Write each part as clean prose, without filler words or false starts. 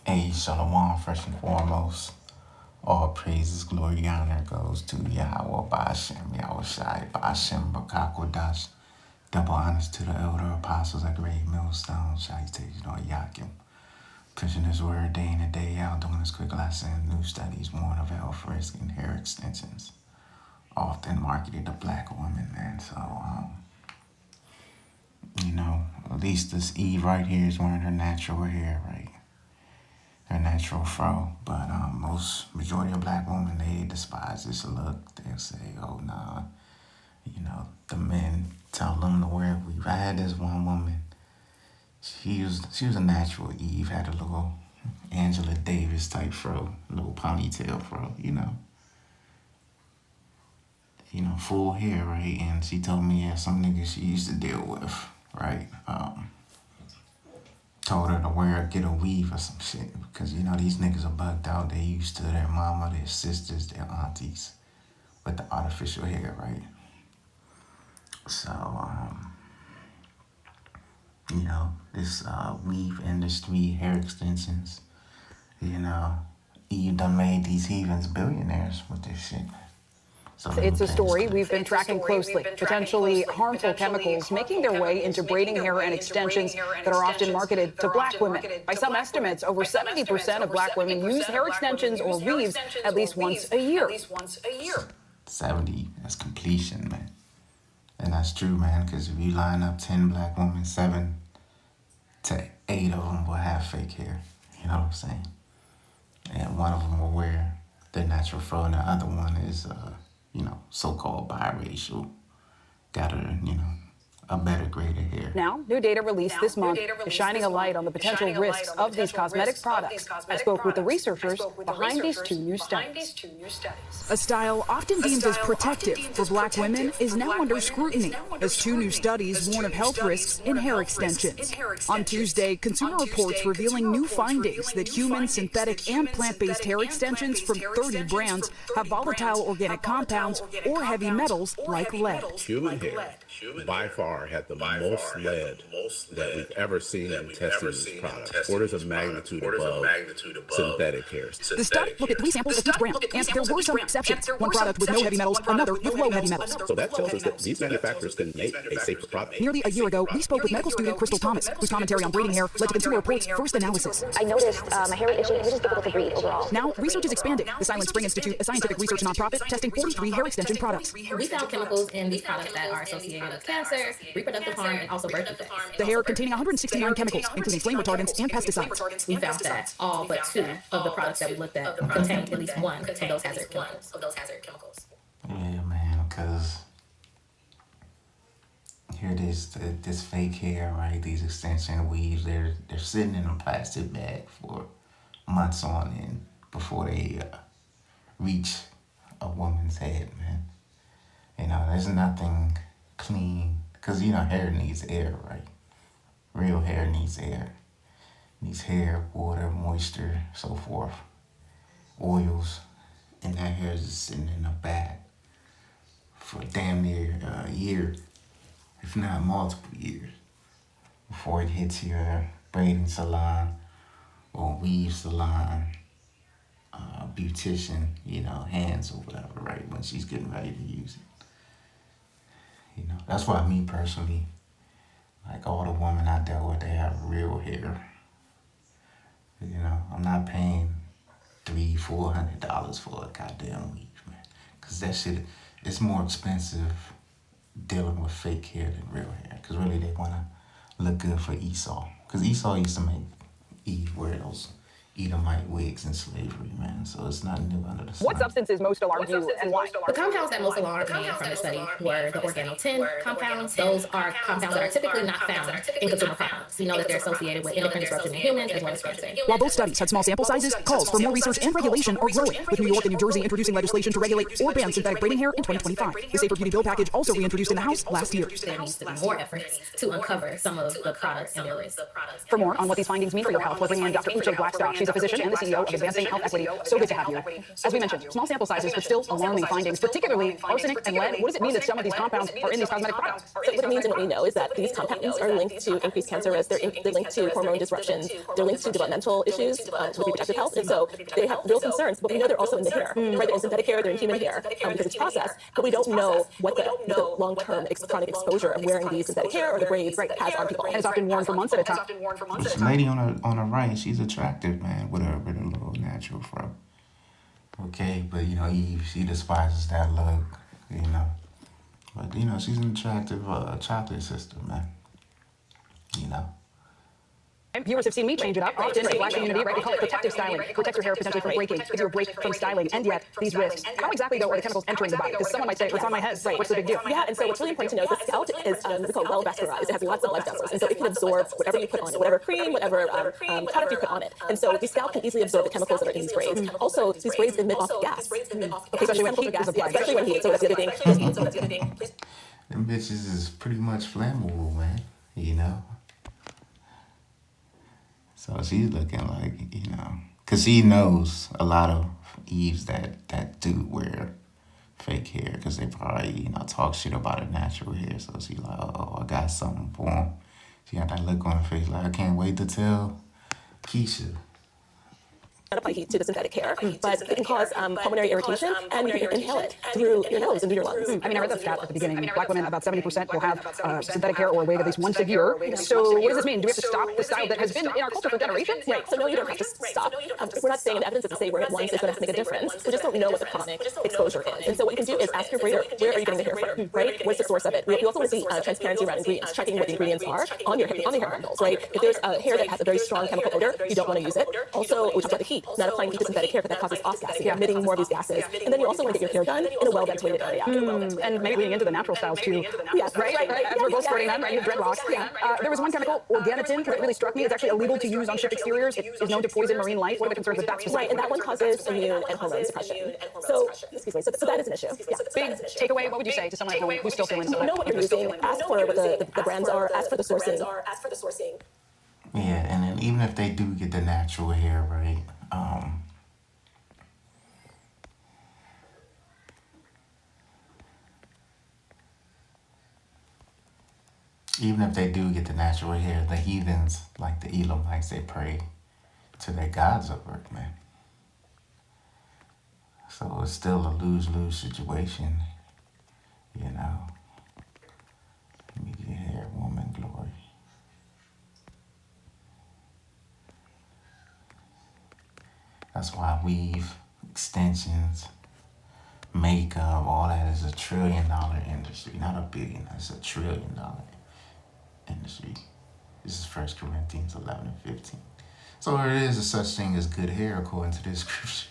Hey, Shalom, first and foremost. All praises, glory, honor goes to Yahweh Ba'ashem, Yahweh Shai, Ba'ashem, Bakakwadash. Double honors to the elder apostles at Great Millstone, Shai Yakim. Pushing his word day in and day out, doing his quick lesson, new studies, warning of health risk and hair extensions. Often marketed to black women, man. So, at least this Eve right here is wearing her natural hair, right? Her natural fro. But majority of black women, they despise this look. They'll say, oh, nah. The men tell them to wear a weave. I had this one woman. She was a natural Eve, had a little Angela Davis type fro, little ponytail fro, full hair, right? And she told me, yeah, some niggas she used to deal with, right? Told her to get a weave or some shit. Because, these niggas are bugged out. They used to their mama, their sisters, their aunties with the artificial hair, right? So, this weave industry, hair extensions, you done made these heathens billionaires with this shit. So it's a story we've been tracking closely. Potentially harmful chemicals making their way into braiding hair and extensions that are often marketed to black women. By some estimates, over 70% of black women use hair extensions or weaves at least once a year. 70, that's completion, man. And that's true, man, because if you line up 10 black women, 7 to 8 of them will have fake hair. You know what I'm saying? And one of them will wear their natural fro, and the other one is, so-called biracial. Got a better grade of hair. Now, new data released this month is shining a light on the potential risks of these cosmetic products. I spoke with the researchers behind these two new studies. A style often deemed as protective for black women is now under scrutiny as two new studies warn of health risks in hair extensions. On Tuesday, Consumer Reports revealing new findings that human, synthetic, and plant-based hair extensions from 30 brands have volatile organic compounds or heavy metals like lead. Human hair, by far, had the most lead that we've ever seen in testing these products. Orders of magnitude above synthetic hairs. The study looked at 3 samples of each brand, and there were some exceptions. One product with no heavy metals, another with low heavy metals. So that tells us that these manufacturers can make a safer product. Nearly a year ago, we spoke with medical student Crystal Thomas, whose commentary on braiding hair led to Consumer Reports' first analysis. I noticed my hair itching. It was just difficult to breathe overall. Now, research is expanding. The Silent Spring Institute, a scientific research nonprofit, testing 43 hair extension products. We found chemicals in these products that are associated with cancer, reproductive harm, and also birth defects. The hair containing 169 chemicals, including flame retardants and pesticides. We found that all but 2 of the products that we looked at contained at least one of those hazard chemicals. Yeah, man, because here it is, this fake hair, right? These extension weaves, they're sitting in a plastic bag for months on end before they reach a woman's head, man. There's nothing clean, because, hair needs air, right? Real hair needs air. Needs hair, water, moisture, so forth. Oils, and that hair is just sitting in a bag for damn near a year, if not multiple years, before it hits your braiding salon or weave salon, beautician, hands or whatever, right? When she's getting ready to use it. That's why me personally, like all the women I dealt with, they have real hair. I'm not paying $300-$400 for a goddamn weave, man. Because that shit, it's more expensive dealing with fake hair than real hair. Because really they want to look good for Esau. Because Esau used to make Eve wear those Edomite wigs in slavery, man. So it's not new under the sun. What substances most alarmed you and why? The compounds that most alarmed me from the study were the organotin compounds. Those are compounds that are typically not found in consumer products. We know that they're associated with endocrine disruption in humans as well as cancer. While both studies had small sample sizes, calls for more research and regulation are growing, with New York and New Jersey introducing legislation to regulate or ban synthetic braiding hair in 2025. The Safer Beauty Bill package also reintroduced in the House last year. There needs to be more efforts to uncover some of the products and their risks. For more on what these findings mean for your health, we're bringing in Dr. Uche Blackstock. She's a physician and the CEO of Advancing Health Equity. So good to have you. As we mentioned, small sample sizes, but still alarming findings, particularly arsenic and lead. What does it mean that some of these compounds are in these cosmetic products? So what it means and what we know is that these compounds are linked to increased cancer risk because they're linked to hormone disruptions, they're linked to developmental issues with reproductive health, and so they have real concerns. But we know they're also in the hair, right? They're in synthetic hair, they're in human hair because it's processed, but we don't know what the long-term chronic exposure of wearing these synthetic hair or the braids has on people. And it's often worn for months at a time. This lady on the right, she's attractive, man, with a little natural fro. Okay, but Eve, she despises that look, But she's an attractive chocolate sister, man. You know. Viewers have seen me change it up. Often in the Black community, right, we call it protective styling. Protects your hair potentially from breaking, gives you a break from styling, and yet these risks. How exactly, though, are the chemicals entering the body? Because someone might say, it's on my head, right, what's the big deal? Yeah, and so what's really important to know is the scalp is what's called well vascularized. It has lots of blood vessels, and so it can absorb whatever you put on it, whatever cream, whatever product you put on it. And so the scalp can easily absorb the chemicals that are in these braids. Also, these braids emit off gas. Especially when heat is applied. Especially when heat, so that's the other thing. Them bitches is pretty much flammable, man, So she's looking like, because she knows a lot of Eves that do wear fake hair because they probably, talk shit about her natural hair. So she's like, oh, I got something for him. She got that look on her face like, I can't wait to tell Keisha. Apply heat to the synthetic hair, but it can cause pulmonary irritation, and you can inhale it through your nose and through your lungs. I read that stat at the beginning. Black women, about 70% will have synthetic hair or a wig at least once a year. So what does this mean? Do we have to stop the style that has been in our culture for generations? Right, so no, you don't have to stop. We're not saying the evidence doesn't say wearing it once is going to make a difference. We just don't know what the chronic exposure is. And so what you can do is ask your braider, where are you getting the hair from, right? What's the source of it? You also want to see transparency around ingredients, checking what the ingredients are on the hair bundles, right? If there's a hair that has a very strong chemical odor, you don't want to use it. Also, we talked about the heat, not applying heat to synthetic hair because that causes off-gassing, emitting more of these gases. And then you also want to get your hair done in a well-ventilated area. And maybe leaning into the natural styles too. Yes, right. As we're both sporting them, right? You have dreadlocks. There was one chemical, organotin, that really struck me. It's actually illegal to use on ship exteriors. It is known to poison marine life. What are the concerns with that specifically? Right, and that one causes immune and hormone suppression. So that is an issue. Yeah. Big takeaway, what would you say to someone who's still feeling know what you're using, ask for what the brands are, ask for the sourcing. Yeah, and then even if they do get the natural hair, right, even if they do get the natural hair, the heathens, like the Elamites, they pray to their gods over it, man. So it's still a lose-lose situation, Let me get hair, woman glory. That's why weave, extensions, makeup, all that is $1 trillion industry. Not $1 billion, it's $1 trillion industry. This is 1 Corinthians 11 and 15. So there is a such thing as good hair according to this scripture.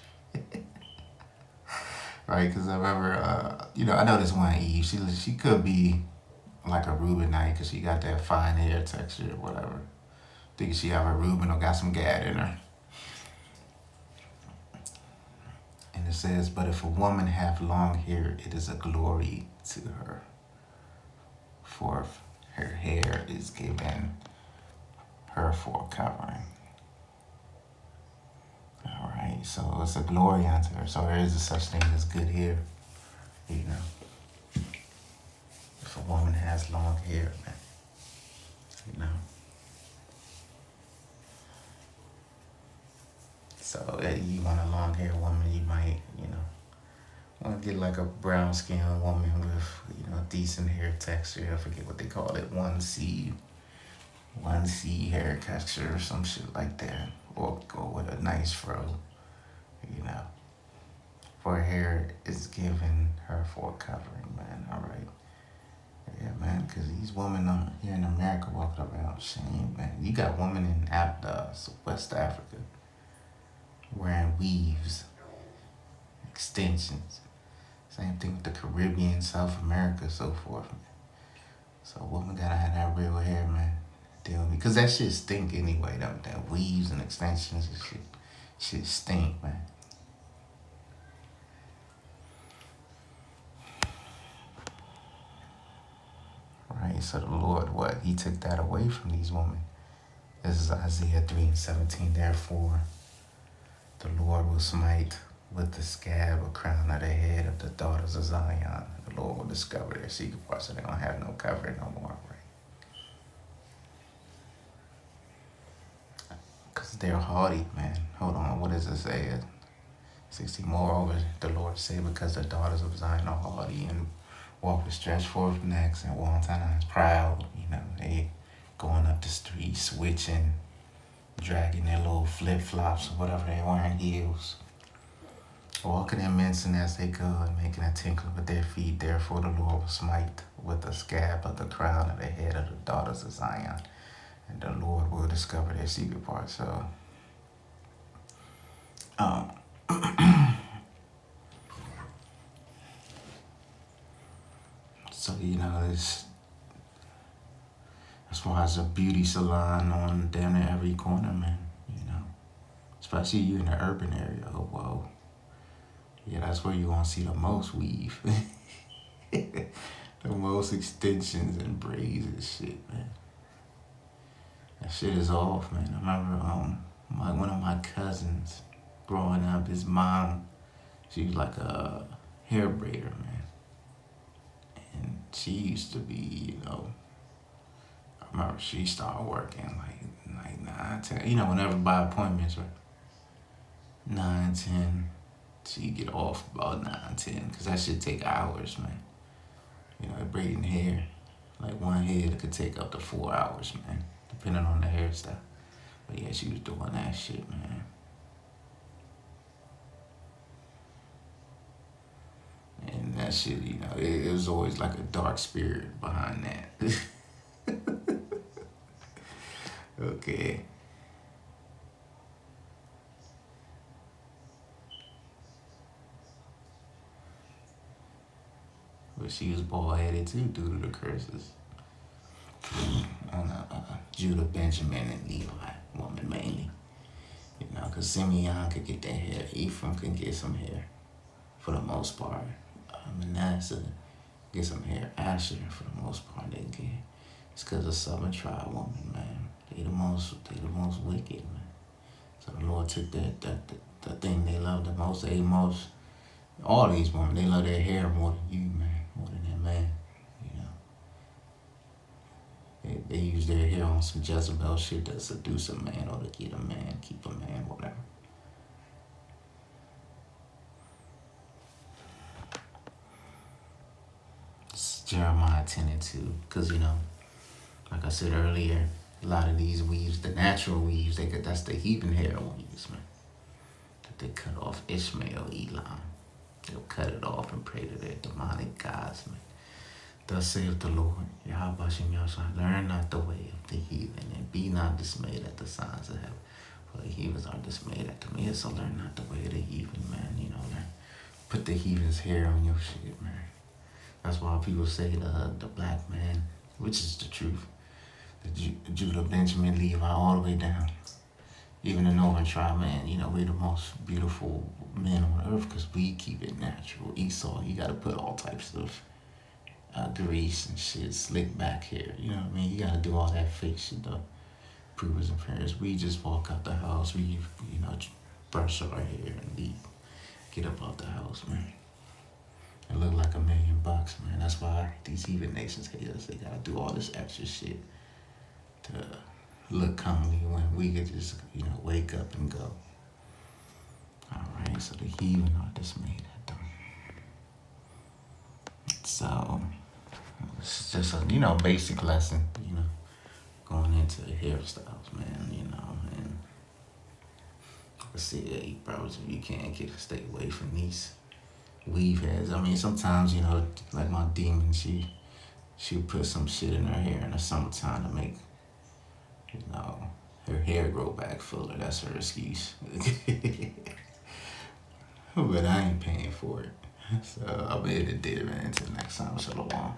Right, because I've ever, I know this one Eve, she could be like a Reubenite because she got that fine hair texture or whatever. Think she have a Reuben or got some gad in her. And it says, but if a woman have long hair, it is a glory to her. For her hair is given her for covering. All right, so it's a glory unto her. So there is a such thing as good hair, If a woman has long hair, man, So you want a long hair woman, you might, want to get like a brown skinned woman with, decent hair texture. I forget what they call it, 1C hair texture or some shit like that. Or go with a nice fro, For her hair is given her for covering, man. All right. Yeah, man, because these women here in America walking around shame, man. You got women in West Africa wearing weaves, extensions. Same thing with the Caribbean, South America, so forth, man. So a woman gotta have that real hair, man. Deal with me. Because that shit stink anyway, that weaves and extensions and shit stink, man. Right, so the Lord, He took that away from these women. This is Isaiah 3:17. Therefore, the Lord will smite with the scab a crown of the head of the daughters of Zion. The Lord will discover their secret parts, so they don't have no covering no more, right? they're haughty, man. Hold on, what does it say? 60. Moreover, the Lord said, because the daughters of Zion are haughty and walk with stretched forth necks and wontons proud, they going up the street, switching, dragging their little flip flops or whatever they wearing, heels. Walking and mincing as they go and making a tinkle with their feet. Therefore the Lord will smite with the scab of the crown of the head of the daughters of Zion. And the Lord will discover their secret parts. So, this, that's why it's a beauty salon on down in every corner, man. Especially you in the urban area. Oh, whoa. Yeah, that's where you're going to see the most weave. The most extensions and braids and shit, man. That shit is off, man. I remember one of my cousins growing up, his mom, she was like a hair braider, man. And she used to be, I remember she started working like 9, 10, whenever by appointments, right? 9, 10. She get off about 9, 10, because that shit take hours, man. Braiding hair, like one head could take up to 4 hours, man, depending on the hairstyle. But yeah, she was doing that shit, man. And that shit, it was always like a dark spirit behind that. Okay. But she was bald-headed too due to the curses on Judah, Benjamin, and Levi, woman mainly. Because Simeon could get their hair, Ephraim can get some hair for the most part. Manasseh get some hair. Asher, for the most part, they get. It's because of Southern tribe woman, man. They the most wicked, man. So the Lord took the thing they love the most. All these women, they love their hair more than you, man, more than that man. They use their hair on some Jezebel shit to seduce a man or to get a man, keep a man, whatever. It's Jeremiah 10 and 2, because like I said earlier, a lot of these weaves, the natural weaves, that's the heathen hair weaves, man. That they cut off Ishmael, Elam. They'll cut it off and pray to their demonic gods, man. Thus saith the Lord, Yahweh Shem Yahshua, learn not the way of the heathen, and be not dismayed at the signs of heaven. For the heathens are dismayed at me, so learn not the way of the heathen, man. Learn. Put the heathen's hair on your shit, man. That's why people say the black man, which is the truth, the Judah, Benjamin, Levi, all the way down. Even the northern tribe, man, we're the most beautiful men on earth because we keep it natural. Esau, you got to put all types of grease and shit, slick back hair. You know what I mean? You got to do all that fake shit, though. Prove his appearance. We just walk out the house. We, brush our hair and leave. Get up out the house, man. It look like $1 million, man. That's why these heathen nations hate us. They got to do all this extra shit to look comely when we could just, wake up and go. Alright, so the heathen are dismayed at them. So, it's just a, basic lesson, going into the hairstyles, man, and I say, hey, bro, if you can't stay away from these weave heads. I mean, sometimes, like my demon, she put some shit in her hair in the summertime to make, her hair grow back fuller. That's her excuse. But I ain't paying for it. So I'll be able to did it, man. Until next time, shalom.